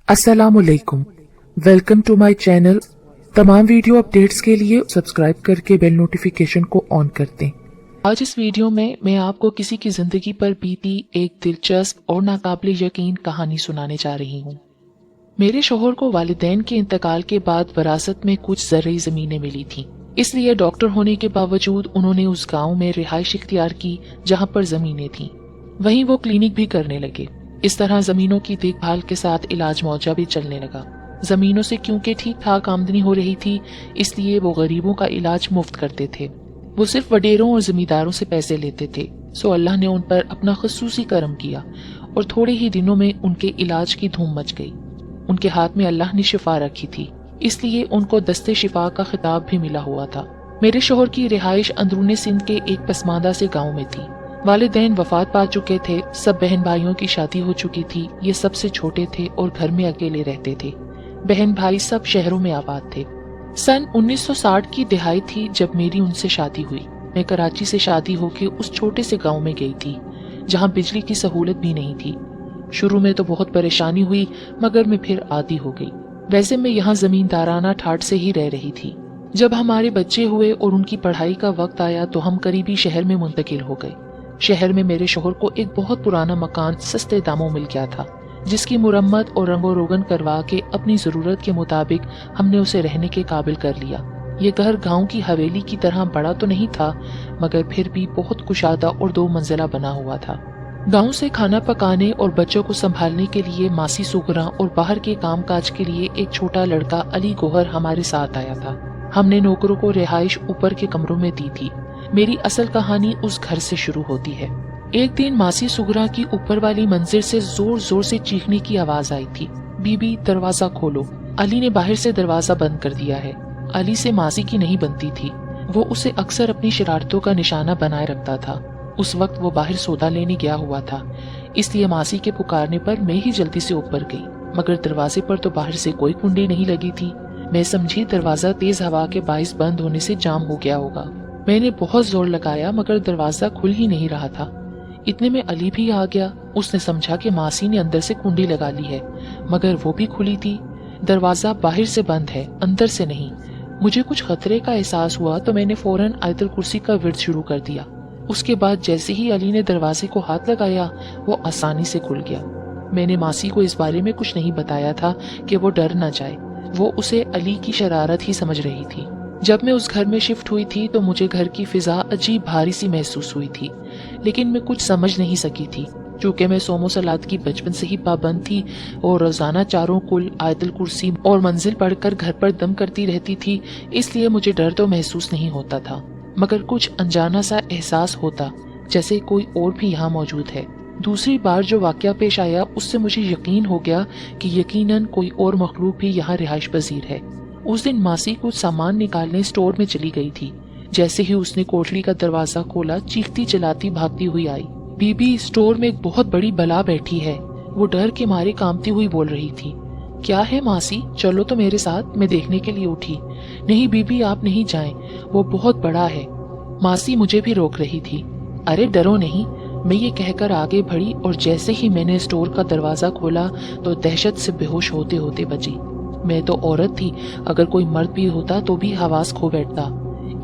अस्सलामुअलैकुम, welcome to my channel. तमाम video updates के लिए सब्सक्राइब करके बेल नोटिफिकेशन को ऑन कर दें। आज इस वीडियो में मैं आपको किसी की जिंदगी पर बीती एक दिलचस्प और नाकाबिले यकीन कहानी सुनाने जा रही हूँ। मेरे शोहर को वालिदैन के इंतकाल के बाद विरासत में कुछ ज़रई ज़मीनें मिली थीं, इसलिए डॉक्टर होने के बावजूद उन्होंने उस गाँव में रिहाइश इख्तियार की जहाँ पर ज़मीनें थीं। वहीं वो क्लिनिक भी करने लगे। इस तरह जमीनों की देखभाल के साथ इलाज मुआवजा भी चलने लगा। जमीनों से क्योंकि ठीक ठाक आमदनी हो रही थी, इसलिए वो गरीबों का इलाज मुफ्त करते थे। वो सिर्फ वडेरों और जमींदारों से पैसे लेते थे। सो अल्लाह ने उन पर अपना खसूसी करम किया और थोड़े ही दिनों में उनके इलाज की धूम मच गई। उनके हाथ में अल्लाह ने शिफा रखी थी, इसलिए उनको दस्ते शिफा का खिताब भी मिला हुआ था। मेरे शोहर की रिहाइश अंदरूनी सिंध के एक पसमानदा से गाँव में थी। वालिदैन वफात पा चुके थे, सब बहन भाइयों की शादी हो चुकी थी। ये सबसे छोटे थे और घर में अकेले रहते थे। बहन भाई सब शहरों में आबाद थे। सन 1960 की दिहाई थी जब मेरी उनसे शादी हुई। मैं कराची से शादी होकर उस छोटे से गांव में गई थी, जहां बिजली की सहूलत भी नहीं थी। शुरू में तो बहुत परेशानी हुई, मगर मैं फिर आदी हो गई। वैसे मैं यहाँ जमींदाराना ठाट से ही रह रही थी। जब हमारे बच्चे हुए और उनकी पढ़ाई का वक्त आया तो हम करीबी शहर में मुंतकिल हो गए। शहर में मेरे शोहर को एक बहुत पुराना मकान सस्ते दामों मिल गया था, जिसकी मुरम्मत और रंगो रोगन करवा के अपनी जरूरत के मुताबिक हमने उसे रहने के काबिल कर लिया। ये घर गांव की हवेली की तरह बड़ा तो नहीं था, मगर फिर भी बहुत कुशादा और 2 मंजिला बना हुआ था। गांव से खाना पकाने और बच्चों को संभालने के लिए मासी सुगरा और बाहर के काम काज के लिए एक छोटा लड़का अली गोहर हमारे साथ आया था। हमने नौकरों को रिहाइश ऊपर के कमरों में दी थी। मेरी असल कहानी उस घर से शुरू होती है। एक दिन मासी सुगरा की ऊपर वाली मंजिल से जोर जोर से चीखने की आवाज आई थी, बीबी दरवाजा खोलो। अली ने बाहर से दरवाजा बंद कर दिया है। अली से मासी की नहीं बनती थी, वो उसे अक्सर अपनी शरारतों का निशाना बनाए रखता था। उस वक्त वो बाहर सौदा लेने गया हुआ था, इसलिए मासी के पुकारने पर मैं ही जल्दी से ऊपर गई, मगर दरवाजे पर तो बाहर से कोई कुंडी नहीं लगी थी। मैं समझी दरवाजा तेज हवा के बाइस बंद होने से जाम हो गया होगा। मैंने बहुत जोर लगाया, मगर दरवाजा खुल ही नहीं रहा था। इतने में अली भी आ गया। उसने समझा कि मासी ने अंदर से कुंडी लगा ली है, मगर वो भी खुली थी। दरवाजा बाहर से बंद है, अंदर से नहीं। मुझे कुछ खतरे का एहसास हुआ तो मैंने फौरन आयतुल कुर्सी का विर्द शुरू कर दिया। उसके बाद जैसे ही अली ने दरवाजे को हाथ लगाया, वो आसानी से खुल गया। मैंने मासी को इस बारे में कुछ नहीं बताया था कि वो डर न जाए। वो उसे अली की शरारत ही समझ रही थी। जब मैं उस घर में शिफ्ट हुई थी तो मुझे घर की फिजा अजीब भारी सी महसूस हुई थी, लेकिन मैं कुछ समझ नहीं सकी थी। चूँकि मैं सोमो सलात की बचपन से ही पाबंद थी और रोजाना 4 कुल आयतुल कुर्सी और मंजिल पढ़कर घर पर दम करती रहती थी, इसलिए मुझे डर तो महसूस नहीं होता था, मगर कुछ अनजाना सा एहसास होता जैसे कोई और भी यहाँ मौजूद है। दूसरी बार जो वाकया पेश आया, उससे मुझे यकीन हो गया कि यकीनन कोई और मखलूक भी यहाँ रिहाइश पजीर है। उस दिन मासी कुछ सामान निकालने स्टोर में चली गई थी। जैसे ही उसने कोठरी का दरवाजा खोला, चीखती चिल्लाती भागती हुई आई, बीबी स्टोर में एक बहुत बड़ी बला बैठी है। वो डर के मारे कांपती हुई बोल रही थी। क्या है मासी, चलो तो मेरे साथ। मैं देखने के लिए उठी। नहीं बीबी, आप नहीं जाएं, वो बहुत बड़ा है। मासी मुझे भी रोक रही थी। अरे डरो नहीं, मैं ये कहकर आगे बढ़ी और जैसे ही मैंने स्टोर का दरवाजा खोला तो दहशत से बेहोश होते होते बची। मैं तो औरत थी, अगर कोई मर्द भी होता तो भी हवास खो बैठता।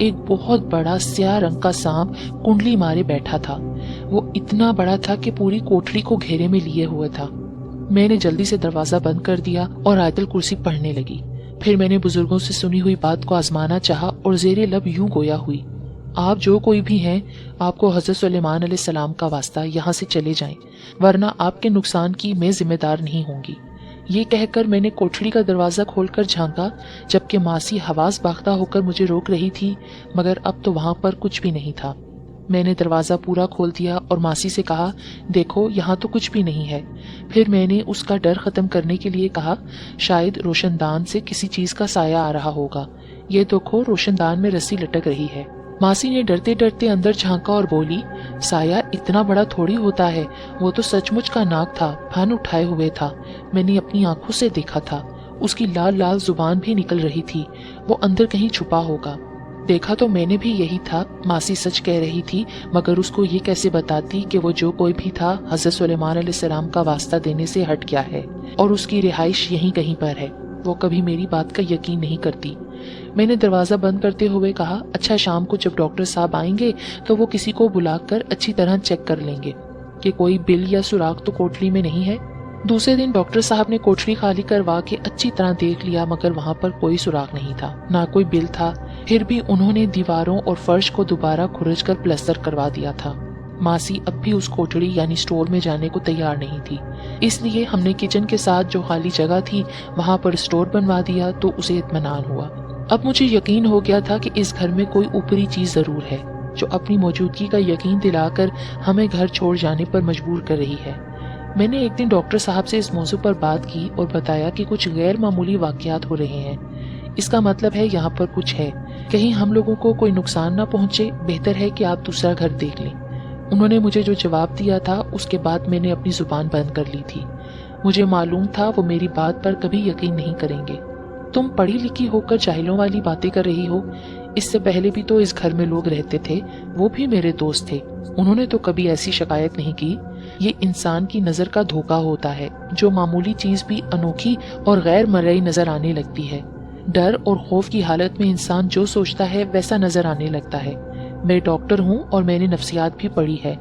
एक बहुत बड़ा स्याह रंग का सांप कुंडली मारे बैठा था। वो इतना बड़ा था कि पूरी कोठरी को घेरे में लिए हुए था। मैंने जल्दी से दरवाजा बंद कर दिया और आयतुल कुर्सी पढ़ने लगी। फिर मैंने बुजुर्गों से सुनी हुई बात को आजमाना चाहा और जेरे लब यूं गोया हुई, आप जो कोई भी हैं, आपको हजरत सुलेमान अलैहिस्सलाम का वास्ता यहाँ से चले जाएं, वरना आपके नुकसान की मैं जिम्मेदार नहीं होंगी। ये कहकर मैंने कोठरी का दरवाजा खोलकर झांका, जबकि मासी हवास बाख्ता होकर मुझे रोक रही थी, मगर अब तो वहां पर कुछ भी नहीं था। मैंने दरवाजा पूरा खोल दिया और मासी से कहा, देखो यहाँ तो कुछ भी नहीं है। फिर मैंने उसका डर खत्म करने के लिए कहा, शायद रोशनदान से किसी चीज का साया आ रहा होगा। ये देखो, रोशनदान में रस्सी लटक रही है। मासी ने डरते डरते अंदर झांका और बोली, साया इतना बड़ा थोड़ी होता है, वो तो सचमुच का नाग था, फन उठाए हुए था। मैंने अपनी आंखों से देखा था, उसकी लाल लाल जुबान भी निकल रही थी। वो अंदर कहीं छुपा होगा। देखा तो मैंने भी यही था। मासी सच कह रही थी, मगर उसको ये कैसे बताती कि वो जो कोई भी था हजरत सुलेमान अलैहिस्सलाम का वास्ता देने से हट गया है। और उसकी रिहाइश यहीं कहीं पर है। वो कभी मेरी बात का यकीन नहीं करती। मैंने दरवाजा बंद करते हुए कहा, अच्छा शाम को जब डॉक्टर साहब आएंगे तो वो किसी को बुलाकर अच्छी तरह चेक कर लेंगे कि कोई बिल या सुराग तो कोठरी में नहीं है। दूसरे दिन डॉक्टर साहब ने कोठरी खाली करवा के अच्छी तरह देख लिया, मगर वहाँ पर कोई सुराग नहीं था, ना कोई बिल था। फिर भी उन्होंने दीवारों और फर्श को दोबारा खुरच कर प्लास्टर करवा दिया था। मासी अब भी उस कोठड़ी यानी स्टोर में जाने को तैयार नहीं थी, इसलिए हमने किचन के साथ जो खाली जगह थी वहाँ पर स्टोर बनवा दिया तो उसे इत्मीनान हुआ। अब मुझे यकीन हो गया था कि इस घर में कोई ऊपरी चीज जरूर है जो अपनी मौजूदगी का यकीन दिलाकर हमें घर छोड़ जाने पर मजबूर कर रही है। मैंने एक दिन डॉक्टर साहब से इस मौजू पर बात की और बताया कि कुछ गैर मामूली वाकयात हो रहे हैं। इसका मतलब है यहाँ पर कुछ है, कहीं हम लोगों को कोई नुकसान ना पहुँचे, बेहतर है कि आप दूसरा घर देख लें। उन्होंने मुझे जो जवाब दिया था उसके बाद मैंने अपनी जुबान बंद कर ली थी। मुझे मालूम था वो मेरी बात पर कभी यकीन नहीं करेंगे। तुम पढ़ी लिखी होकर जाहिलों वाली बातें कर रही हो। इससे पहले भी तो इस घर में लोग रहते थे, वो भी मेरे दोस्त थे, उन्होंने तो कभी ऐसी शिकायत नहीं की। ये इंसान की नजर का धोखा होता है, जो मामूली चीज भी अनोखी और गैर मर्ई नजर आने लगती है। डर और खौफ की हालत में इंसान जो सोचता है वैसा नजर आने लगता है। मैं डॉक्टर हूँ और मैंने नफ्सियात भी पढ़ी है।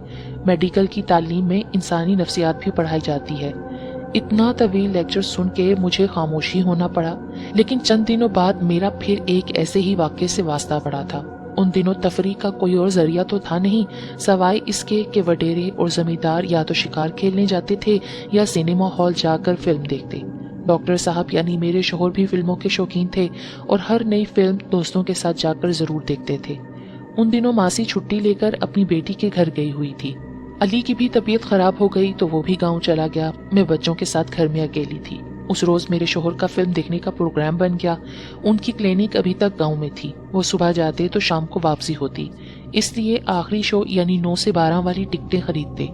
मेडिकल की तालीम में इंसानी नफ्सियात भी पढ़ाई जाती है। इतना तवील लेक्चर सुन के मुझे खामोशी होना पड़ा, लेकिन चंद दिनों बाद मेरा फिर एक ऐसे ही वाक़े से वास्ता पड़ा था। उन दिनों तफरीह का कोई और जरिया तो था नहीं, सवाए इसके कि वडेरे और जमींदार या तो शिकार खेलने जाते थे या सिनेमा हॉल जाकर फिल्म देखते। डॉक्टर साहब यानी मेरे शोहर भी फिल्मों के शौकीन थे और हर नई फिल्म दोस्तों के साथ जाकर जरूर देखते थे। उन दिनों मासी छुट्टी लेकर अपनी बेटी के घर गई हुई थी। अली की भी तबीयत खराब हो गई तो वो भी गांव चला गया। मैं बच्चों के साथ घर में अकेली थी। उस रोज मेरे शोहर का फिल्म देखने का प्रोग्राम बन गया। उनकी क्लिनिक अभी तक गांव में थी। वो सुबह जाते तो शाम को वापसी होती, इसलिए आखिरी शो यानी 9 से 12 वाली टिकटें खरीदते।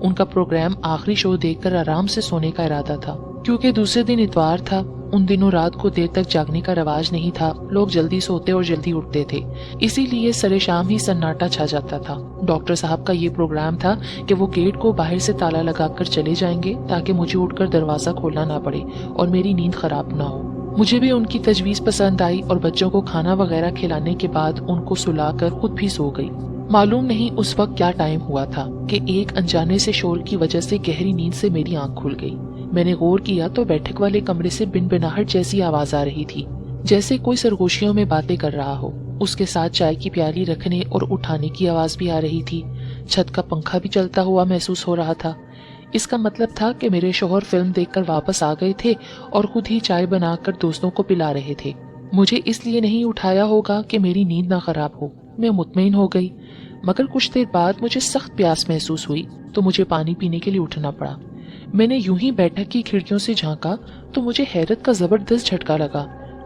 उनका प्रोग्राम आखिरी शो देखकर आराम से सोने का इरादा था, क्योंकि दूसरे दिन इतवार था। उन दिनों रात को देर तक जागने का रवाज नहीं था, लोग जल्दी सोते और जल्दी उठते थे, इसीलिए सरे शाम ही सन्नाटा छा जाता था। डॉक्टर साहब का ये प्रोग्राम था कि वो गेट को बाहर से ताला लगाकर चले जाएंगे ताकि मुझे उठकर दरवाजा खोलना ना पड़े और मेरी नींद खराब ना हो। मुझे भी उनकी तजवीज पसंद आई और बच्चों को खाना वगैरह खिलाने के बाद उनको सुलाकर खुद भी सो गई। मालूम नहीं उस वक्त क्या टाइम हुआ था कि एक अनजाने से शोर की वजह से गहरी नींद से मेरी आंख खुल गई। मैंने गौर किया तो बैठक वाले कमरे से बिनबिनाहट जैसी आवाज आ रही थी, जैसे कोई सरगोशियों में बातें कर रहा हो। उसके साथ चाय की प्याली रखने और उठाने की आवाज भी आ रही थी। छत का पंखा भी चलता हुआ महसूस हो रहा था। इसका मतलब था कि मेरे शौहर फिल्म देखकर वापस आ गए थे और खुद ही चाय बनाकर दोस्तों को पिला रहे थे। मुझे इसलिए नहीं उठाया होगा कि मेरी नींद ना खराब हो। मैं मुतमईन हो गई, मगर कुछ देर बाद मुझे सख्त प्यास महसूस हुई तो मुझे पानी पीने के लिए उठना पड़ा। मैंने यूं ही बैठक की खिड़कियों से झांका तो मुझे हैरत का जबरदस्त झटका लगा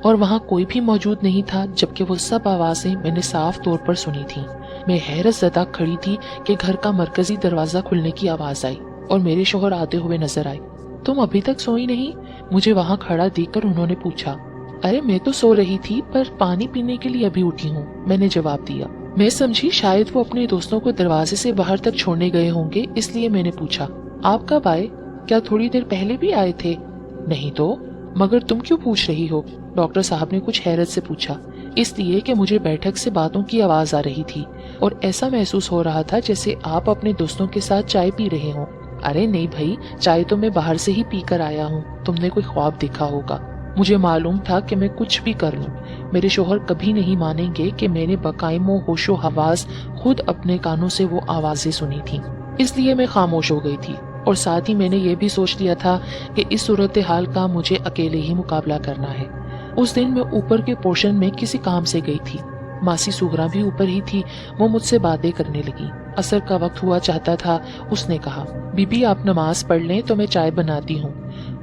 और वहां कोई भी मौजूद नहीं था, जबकि वो सब आवाजें मैंने साफ तौर पर सुनी थी। मैं हैरत ज़दा खड़ी थी कि घर का मरकजी दरवाजा खुलने की आवाज आई और मेरे शौहर आते हुए नजर आए। तुम अभी तक सोई नहीं? मुझे वहाँ खड़ा देखकर उन्होंने पूछा। अरे मैं तो सो रही थी, पर पानी पीने के लिए अभी उठी हूँ, मैंने जवाब दिया। मैं समझी शायद वो अपने दोस्तों को दरवाजे से बाहर तक छोड़ने गए होंगे, इसलिए मैंने पूछा, आप कब आए? क्या थोड़ी देर पहले भी आए थे? नहीं तो, मगर तुम क्यों पूछ रही हो? डॉक्टर साहब ने कुछ हैरत से पूछा। इसलिए कि मुझे बैठक से बातों की आवाज आ रही थी और ऐसा महसूस हो रहा था जैसे आप अपने दोस्तों के साथ चाय पी रहे हो। अरे नहीं भाई, चाय तो मैं बाहर से ही पी कर आया हूँ, तुमने कोई ख्वाब देखा होगा। मुझे मालूम था कि मैं कुछ भी कर लूं, मेरे शोहर कभी नहीं मानेंगे कि मैंने बकायमो होशो हवास खुद अपने कानों से वो आवाजें सुनी थी। इसलिए मैं खामोश हो गई थी और साथ ही मैंने ये भी सोच लिया था कि इस सूरत हाल का मुझे अकेले ही मुकाबला करना है। उस दिन मैं ऊपर के पोर्शन में किसी काम से गई थी। मासी सुगरा भी ऊपर ही थी। वो मुझसे बातें करने लगी। असर का वक्त हुआ चाहता था। उसने कहा, बीबी आप नमाज पढ़ लें तो मैं चाय बनाती हूँ।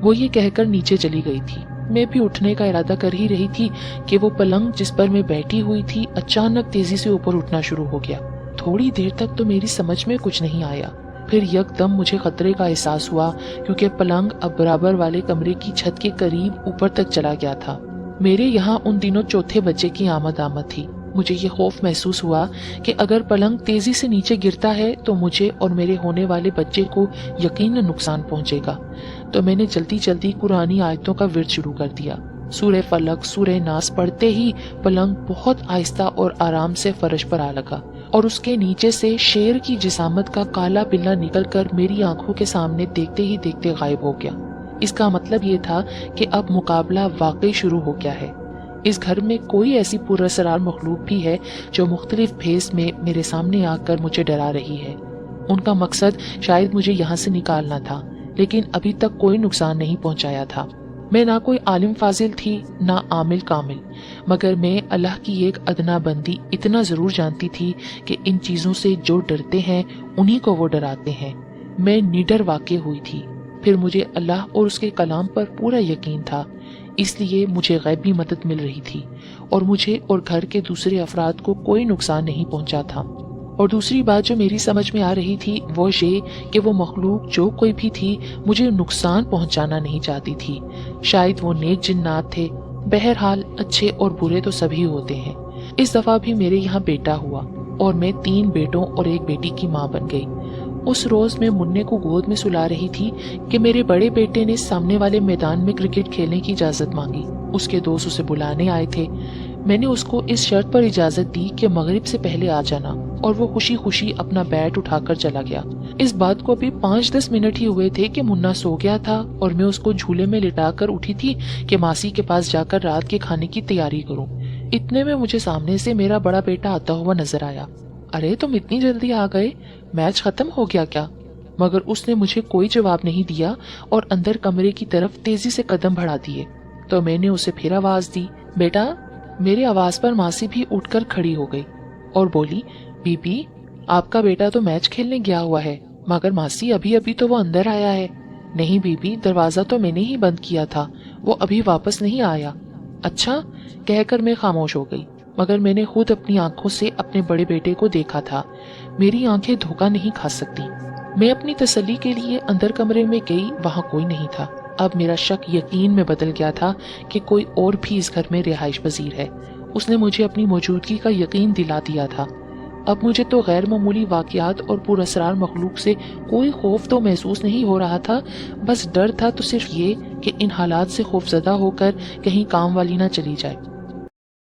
वो ये कहकर नीचे चली गई थी। मैं भी उठने का इरादा कर ही रही थी कि वो पलंग जिस पर मैं बैठी हुई थी अचानक तेजी से ऊपर उठना शुरू हो गया। थोड़ी देर तक तो मेरी समझ में कुछ नहीं आया, फिर यकदम मुझे खतरे का एहसास हुआ क्योंकि पलंग अब बराबर वाले कमरे की छत के करीब ऊपर तक चला गया था। मेरे यहाँ उन दिनों चौथे बच्चे की आमद थी। مجھے یہ خوف محسوس ہوا کہ اگر پلنگ تیزی سے نیچے گرتا ہے تو مجھے اور میرے ہونے والے بچے کو یقیناً نقصان پہنچے گا۔ تو میں نے جلدی جلدی قرآنی آیتوں کا ورد شروع کر دیا۔ سورہ فلق، سورہ ناس پڑھتے ہی پلنگ بہت آہستہ اور آرام سے فرش پر آ لگا اور اس کے نیچے سے شیر کی جسامت کا کالا بلّا نکل کر میری آنکھوں کے سامنے دیکھتے ہی دیکھتے غائب ہو گیا۔ اس کا مطلب یہ تھا کہ اب مقابلہ واقعی شروع ہو گیا ہے۔ اس گھر میں کوئی ایسی پراسرار مخلوق بھی ہے جو مختلف بھیس میں میرے سامنے آ کر مجھے ڈرا رہی ہے۔ ان کا مقصد شاید مجھے یہاں سے نکالنا تھا، لیکن ابھی تک کوئی نقصان نہیں پہنچایا تھا۔ میں نہ کوئی عالم فاضل تھی نہ عامل کامل، مگر میں اللہ کی ایک ادنا بندی اتنا ضرور جانتی تھی کہ ان چیزوں سے جو ڈرتے ہیں انہی کو وہ ڈراتے ہیں۔ میں نڈر واقع ہوئی تھی، پھر مجھے اللہ اور اس کے کلام پر پورا یقین تھا، اس لیے مجھے غیبی مدد مل رہی تھی اور مجھے اور گھر کے دوسرے افراد کو کوئی نقصان نہیں پہنچا تھا۔ اور دوسری بات جو میری سمجھ میں آ رہی تھی وہ یہ کہ وہ مخلوق جو کوئی بھی تھی مجھے نقصان پہنچانا نہیں چاہتی تھی۔ شاید وہ نیک جنات تھے، بہرحال اچھے اور برے تو سبھی ہوتے ہیں۔ اس دفعہ بھی میرے یہاں بیٹا ہوا اور میں 3 بیٹوں اور 1 بیٹی کی ماں بن گئی۔ اس روز میں منّے کو گود میں سلا رہی تھی کہ میرے بڑے بیٹے نے سامنے والے میدان میں کرکٹ کھیلنے کی اجازت مانگی۔ اس کے دوست اسے بلانے آئے تھے۔ میں نے اس کو اس شرط پر اجازت دی کہ مغرب سے پہلے آ جانا، اور وہ خوشی خوشی اپنا بیٹ اٹھا کر چلا گیا۔ اس بات کو ابھی 5-10 منٹ ہی ہوئے تھے کہ منا سو گیا تھا اور میں اس کو جھولے میں لٹا کر اٹھی تھی کہ ماسی کے پاس جا کر رات کے کھانے کی تیاری کروں۔ اتنے میں مجھے سامنے سے میرا بڑا بیٹا آتا ہوا نظر آیا۔ ارے تم اتنی جلدی آ گئے، میچ ختم ہو گیا کیا؟ مگر اس نے مجھے کوئی جواب نہیں دیا اور اندر کمرے کی طرف تیزی سے قدم بڑھا دیے۔ تو میں نے اسے پھر آواز دی، بیٹا۔ میری آواز پر ماسی بھی اٹھ کر کھڑی ہو گئی اور بولی، بی بی آپ کا بیٹا تو میچ کھیلنے گیا ہوا ہے، مگر ماسی ابھی تو وہ اندر آیا ہے۔ نہیں بی بی، دروازہ تو میں نے ہی بند کیا تھا، وہ ابھی واپس نہیں آیا۔ اچھا، کہہ کر میں خاموش ہو گئی، مگر میں نے خود اپنی آنکھوں سے اپنے بڑے بیٹے کو دیکھا تھا۔ میری آنکھیں دھوکہ نہیں کھا سکتی۔ میں اپنی تسلی کے لیے اندر کمرے میں گئی، وہاں کوئی نہیں تھا۔ اب میرا شک یقین میں بدل گیا تھا کہ کوئی اور بھی اس گھر میں رہائش پذیر ہے۔ اس نے مجھے اپنی موجودگی کا یقین دلا دیا تھا۔ اب مجھے تو غیر معمولی واقعات اور پراسرار مخلوق سے کوئی خوف تو محسوس نہیں ہو رہا تھا، بس ڈر تھا تو صرف یہ کہ ان حالات سے خوفزدہ ہو کر کہیں کام والی نہ چلی جائے۔